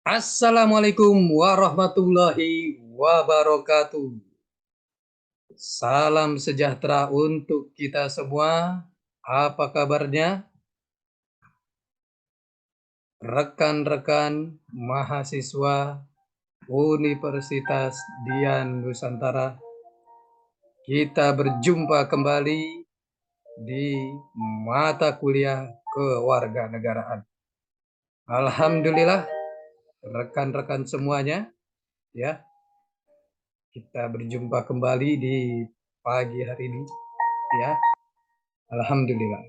Assalamualaikum warahmatullahi wabarakatuh. Salam sejahtera untuk kita semua. Apa kabarnya, rekan-rekan mahasiswa Universitas Dian Nusantara? Kita berjumpa kembali di mata kuliah kewarganegaraan. Alhamdulillah, rekan-rekan semuanya, ya, kita berjumpa kembali di pagi hari ini, ya. Alhamdulillah.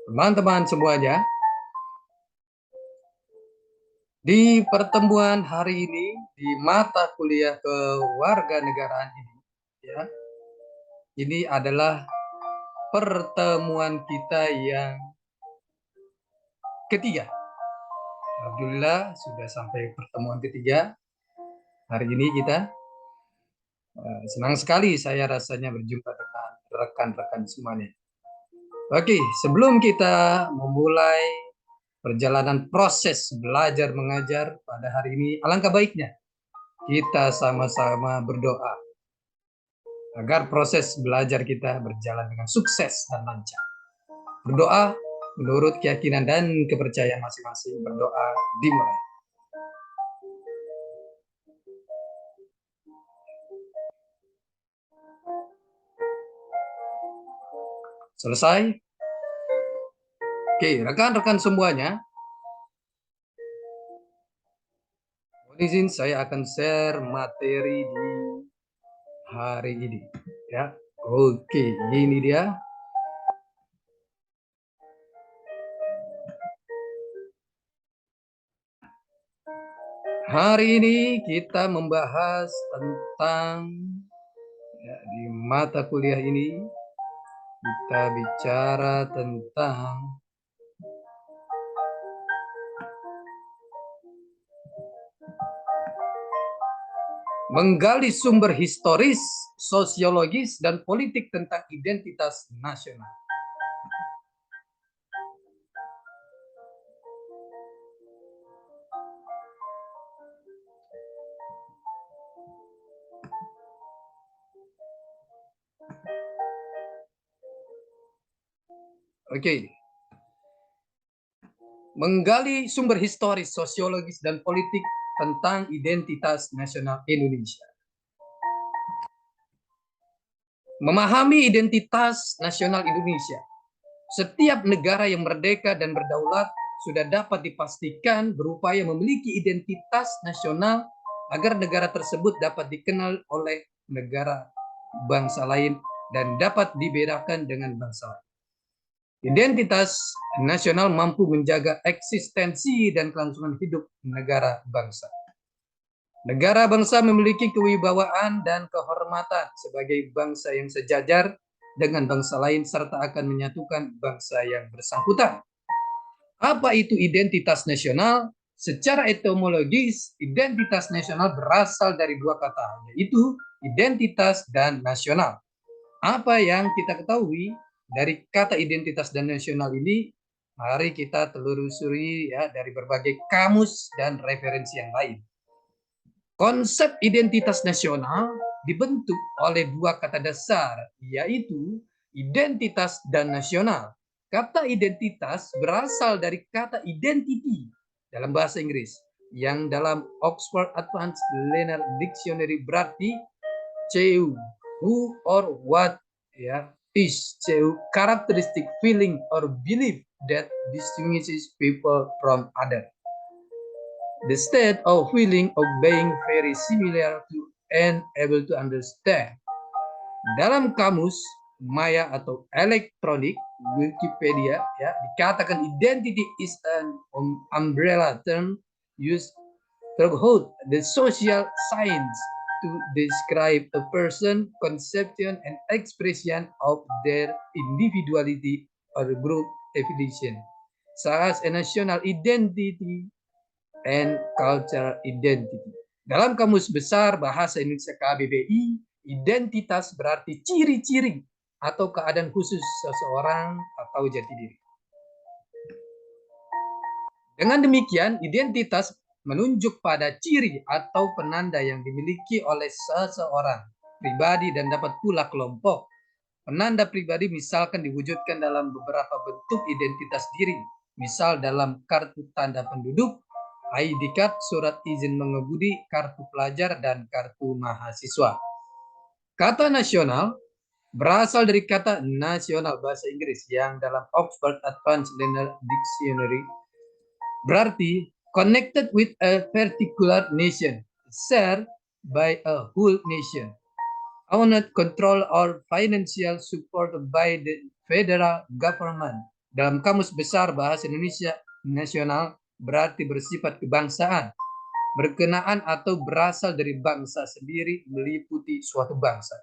Teman-teman semuanya, di pertemuan hari ini di mata kuliah kewarganegaraan ini, ya, ini adalah pertemuan kita yang ketiga. Alhamdulillah sudah sampai pertemuan ketiga. Hari ini kita senang sekali saya rasanya berjumpa dengan rekan-rekan semuanya. Oke, sebelum kita memulai perjalanan proses belajar mengajar pada hari ini, alangkah baiknya kita sama-sama berdoa agar proses belajar kita berjalan dengan sukses dan lancar. Berdoa menurut keyakinan dan kepercayaan masing-masing. Berdoa dimulai. Selesai? Oke, rekan-rekan semuanya, mohon izin saya akan share materi di hari ini, ya. Oke, ini dia. Hari ini kita membahas tentang, ya, di mata kuliah ini kita bicara tentang menggali sumber historis, sosiologis, dan politik tentang identitas nasional. Oke. Menggali sumber historis, sosiologis, dan politik tentang identitas nasional Indonesia. Memahami identitas nasional Indonesia. Setiap negara yang merdeka dan berdaulat sudah dapat dipastikan berupaya memiliki identitas nasional agar negara tersebut dapat dikenal oleh negara bangsa lain dan dapat dibedakan dengan bangsa lain. Identitas nasional mampu menjaga eksistensi dan kelangsungan hidup negara bangsa. Negara bangsa memiliki kewibawaan dan kehormatan sebagai bangsa yang sejajar dengan bangsa lain serta akan menyatukan bangsa yang bersangkutan. Apa itu identitas nasional? Secara etimologis, identitas nasional berasal dari dua kata, yaitu identitas dan nasional. Apa yang kita ketahui dari kata identitas dan nasional ini, mari kita telusuri, ya, dari berbagai kamus dan referensi yang lain. Konsep identitas nasional dibentuk oleh dua kata dasar, yaitu identitas dan nasional. Kata identitas berasal dari kata identity dalam bahasa Inggris, yang dalam Oxford Advanced Learner Dictionary berarti CU, who or what, ya, is CU, characteristic feeling or belief that distinguishes people from other. The state of feeling of being very similar to and able to understand. Dalam kamus maya atau elektronik Wikipedia, ya, dikatakan identity is an umbrella term used throughout the social science to describe a person, conception, and expression of their individuality or group affiliation, such as a national identity and cultural identity. Dalam Kamus Besar Bahasa Indonesia KBBI, identitas berarti ciri-ciri atau keadaan khusus seseorang atau jati diri. Dengan demikian, identitas menunjuk pada ciri atau penanda yang dimiliki oleh seseorang pribadi dan dapat pula kelompok. Penanda pribadi misalkan diwujudkan dalam beberapa bentuk identitas diri, misal dalam kartu tanda penduduk, ID card, surat izin mengemudi, kartu pelajar, dan kartu mahasiswa. Kata nasional berasal dari kata nasional bahasa Inggris yang dalam Oxford Advanced Dictionary berarti connected with a particular nation, shared by a whole nation, owned, control, or financial support by the federal government. Dalam Kamus Besar Bahasa Indonesia, nasional berarti bersifat kebangsaan, berkenaan atau berasal dari bangsa sendiri, meliputi suatu bangsa.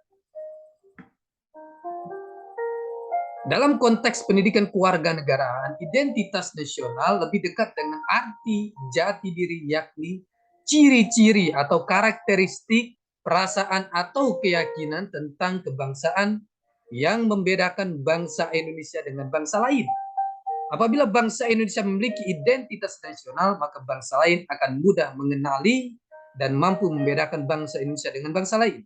Dalam konteks pendidikan kewarganegaraan, identitas nasional lebih dekat dengan arti jati diri, yakni ciri-ciri atau karakteristik, perasaan atau keyakinan tentang kebangsaan yang membedakan bangsa Indonesia dengan bangsa lain. Apabila bangsa Indonesia memiliki identitas nasional, maka bangsa lain akan mudah mengenali dan mampu membedakan bangsa Indonesia dengan bangsa lain.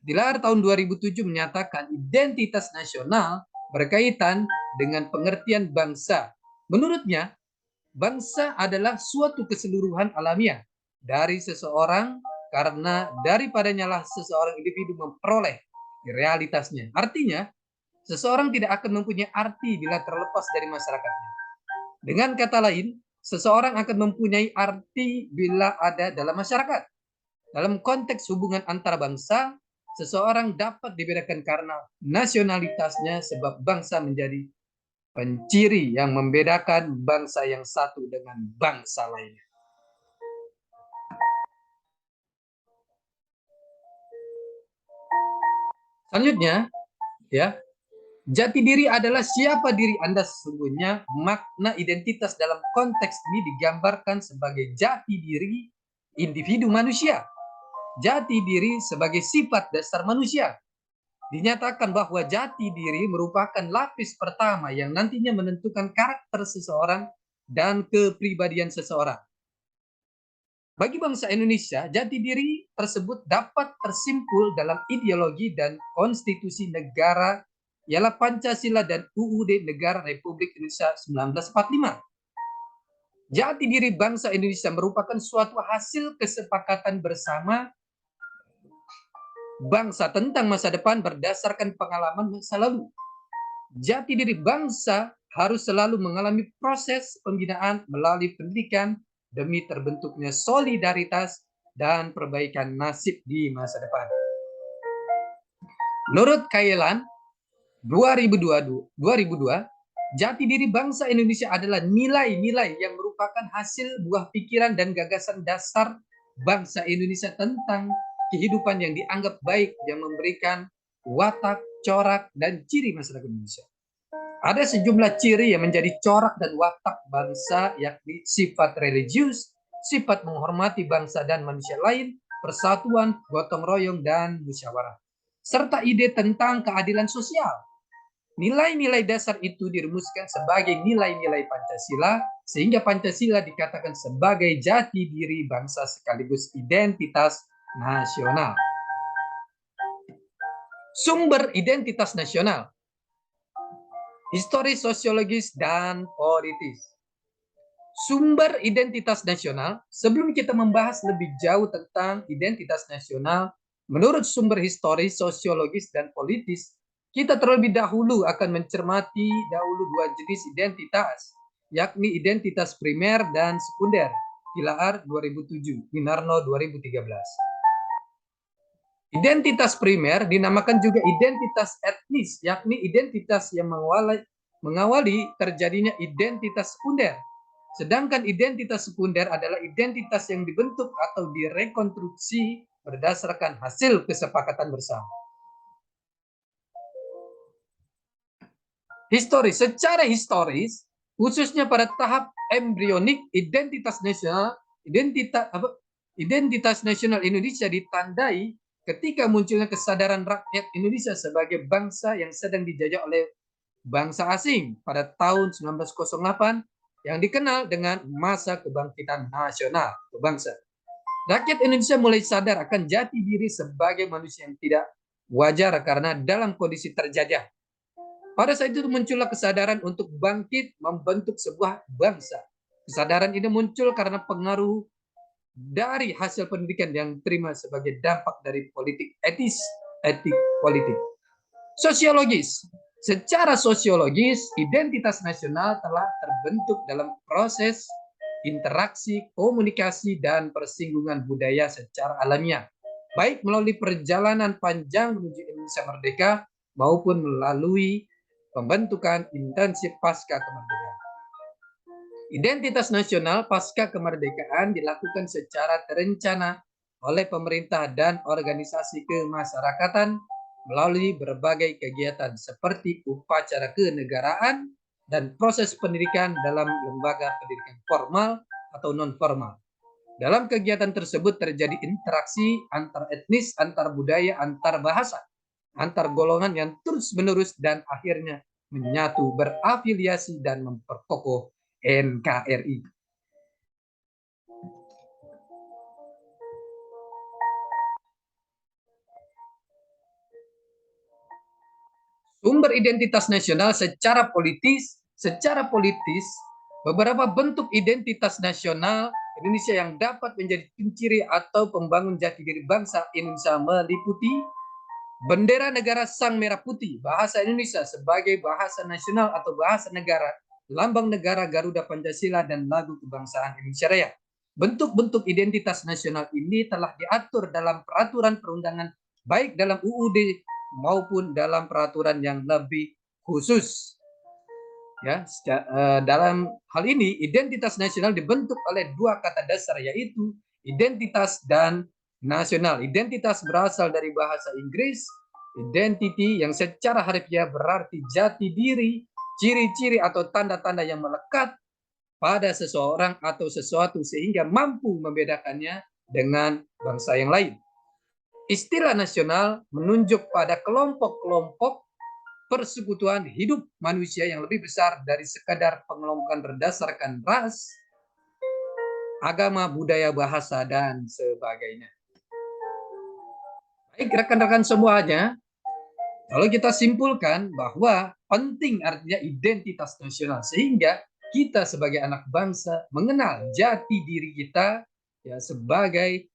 Dilar tahun 2007 menyatakan identitas nasional berkaitan dengan pengertian bangsa. Menurutnya, bangsa adalah suatu keseluruhan alamiah dari seseorang karena daripadanya lah seseorang individu memperoleh realitasnya. Artinya, seseorang tidak akan mempunyai arti bila terlepas dari masyarakatnya. Dengan kata lain, seseorang akan mempunyai arti bila ada dalam masyarakat. Dalam konteks hubungan antara bangsa, seseorang dapat dibedakan karena nasionalitasnya sebab bangsa menjadi penciri yang membedakan bangsa yang satu dengan bangsa lainnya. Selanjutnya, ya, jati diri adalah siapa diri Anda sesungguhnya. Makna identitas dalam konteks ini digambarkan sebagai jati diri individu manusia. Jati diri sebagai sifat dasar manusia. Dinyatakan bahwa jati diri merupakan lapis pertama yang nantinya menentukan karakter seseorang dan kepribadian seseorang. Bagi bangsa Indonesia, jati diri tersebut dapat tersimpul dalam ideologi dan konstitusi negara ialah Pancasila dan UUD Negara Republik Indonesia 1945. Jati diri bangsa Indonesia merupakan suatu hasil kesepakatan bersama bangsa tentang masa depan berdasarkan pengalaman masa lalu. Jati diri bangsa harus selalu mengalami proses pembinaan melalui pendidikan demi terbentuknya solidaritas dan perbaikan nasib di masa depan. Menurut Kayelan 2002, jati diri bangsa Indonesia adalah nilai-nilai yang merupakan hasil buah pikiran dan gagasan dasar bangsa Indonesia tentang kehidupan yang dianggap baik yang memberikan watak, corak, dan ciri masyarakat Indonesia. Ada sejumlah ciri yang menjadi corak dan watak bangsa, yakni sifat religius, sifat menghormati bangsa dan manusia lain, persatuan, gotong royong, dan musyawarah, serta ide tentang keadilan sosial. Nilai-nilai dasar itu dirumuskan sebagai nilai-nilai Pancasila, sehingga Pancasila dikatakan sebagai jati diri bangsa sekaligus identitas nasional. Sumber identitas nasional, historis, sosiologis, dan politis. Sumber identitas nasional, sebelum kita membahas lebih jauh tentang identitas nasional, menurut sumber historis, sosiologis, dan politis, kita terlebih dahulu akan mencermati dua jenis identitas, yakni identitas primer dan sekunder. Kilaar 2007, Winarno 2013. Identitas primer dinamakan juga identitas etnis, yakni identitas yang mengawali terjadinya identitas sekunder. Sedangkan identitas sekunder adalah identitas yang dibentuk atau direkonstruksi berdasarkan hasil kesepakatan bersama. Historis, secara historis, khususnya pada tahap embrionik, identitas nasional Indonesia ditandai ketika munculnya kesadaran rakyat Indonesia sebagai bangsa yang sedang dijajah oleh bangsa asing pada tahun 1908, yang dikenal dengan masa kebangkitan nasional atau bangsa. Rakyat Indonesia mulai sadar akan jati diri sebagai manusia yang tidak wajar karena dalam kondisi terjajah. Pada saat itu muncullah kesadaran untuk bangkit membentuk sebuah bangsa. Kesadaran ini muncul karena pengaruh dari hasil pendidikan yang diterima sebagai dampak dari politik etis, etik politik. Sosiologis. Secara sosiologis, identitas nasional telah terbentuk dalam proses interaksi, komunikasi, dan persinggungan budaya secara alamiah, baik melalui perjalanan panjang menuju Indonesia merdeka maupun melalui pembentukan intensif pasca kemerdekaan. Identitas nasional pasca kemerdekaan dilakukan secara terencana oleh pemerintah dan organisasi kemasyarakatan melalui berbagai kegiatan seperti upacara kenegaraan dan proses pendidikan dalam lembaga pendidikan formal atau non-formal. Dalam kegiatan tersebut terjadi interaksi antar etnis, antar budaya, antar bahasa, antar golongan yang terus-menerus dan akhirnya menyatu, berafiliasi, dan memperkokoh NKRI. Sumber identitas nasional secara politis, beberapa bentuk identitas nasional Indonesia yang dapat menjadi penciri atau pembangun jati diri bangsa Indonesia meliputi bendera negara sang merah putih, bahasa Indonesia sebagai bahasa nasional atau bahasa negara, lambang negara Garuda Pancasila, dan lagu kebangsaan Indonesia Raya. Bentuk-bentuk identitas nasional ini telah diatur dalam peraturan perundangan baik dalam UUD maupun dalam peraturan yang lebih khusus. Ya, dalam hal ini identitas nasional dibentuk oleh dua kata dasar, yaitu identitas dan nasional. Identitas berasal dari bahasa Inggris, identity, yang secara harfiah berarti jati diri, ciri-ciri atau tanda-tanda yang melekat pada seseorang atau sesuatu sehingga mampu membedakannya dengan bangsa yang lain. Istilah nasional menunjuk pada kelompok-kelompok persekutuan hidup manusia yang lebih besar dari sekadar pengelompokan berdasarkan ras, agama, budaya, bahasa, dan sebagainya. Baik rekan-rekan semuanya, kalau kita simpulkan bahwa penting artinya identitas nasional, sehingga kita sebagai anak bangsa mengenal jati diri kita ya sebagai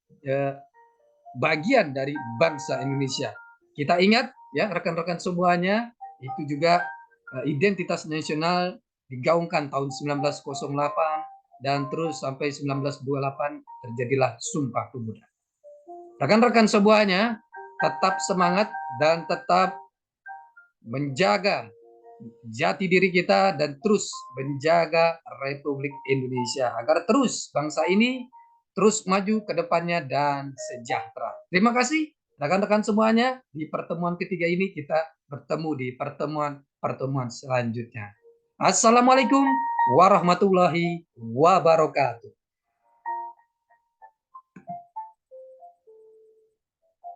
bagian dari bangsa Indonesia. Kita ingat ya rekan-rekan semuanya, itu juga identitas nasional digaungkan tahun 1908 dan terus sampai 1928 terjadilah Sumpah Pemuda. Rekan-rekan semuanya tetap semangat dan tetap menjaga jati diri kita dan terus menjaga Republik Indonesia agar terus bangsa ini terus maju ke depannya dan sejahtera. Terima kasih rekan-rekan semuanya. Di pertemuan ketiga ini kita bertemu di pertemuan selanjutnya. Assalamualaikum warahmatullahi wabarakatuh.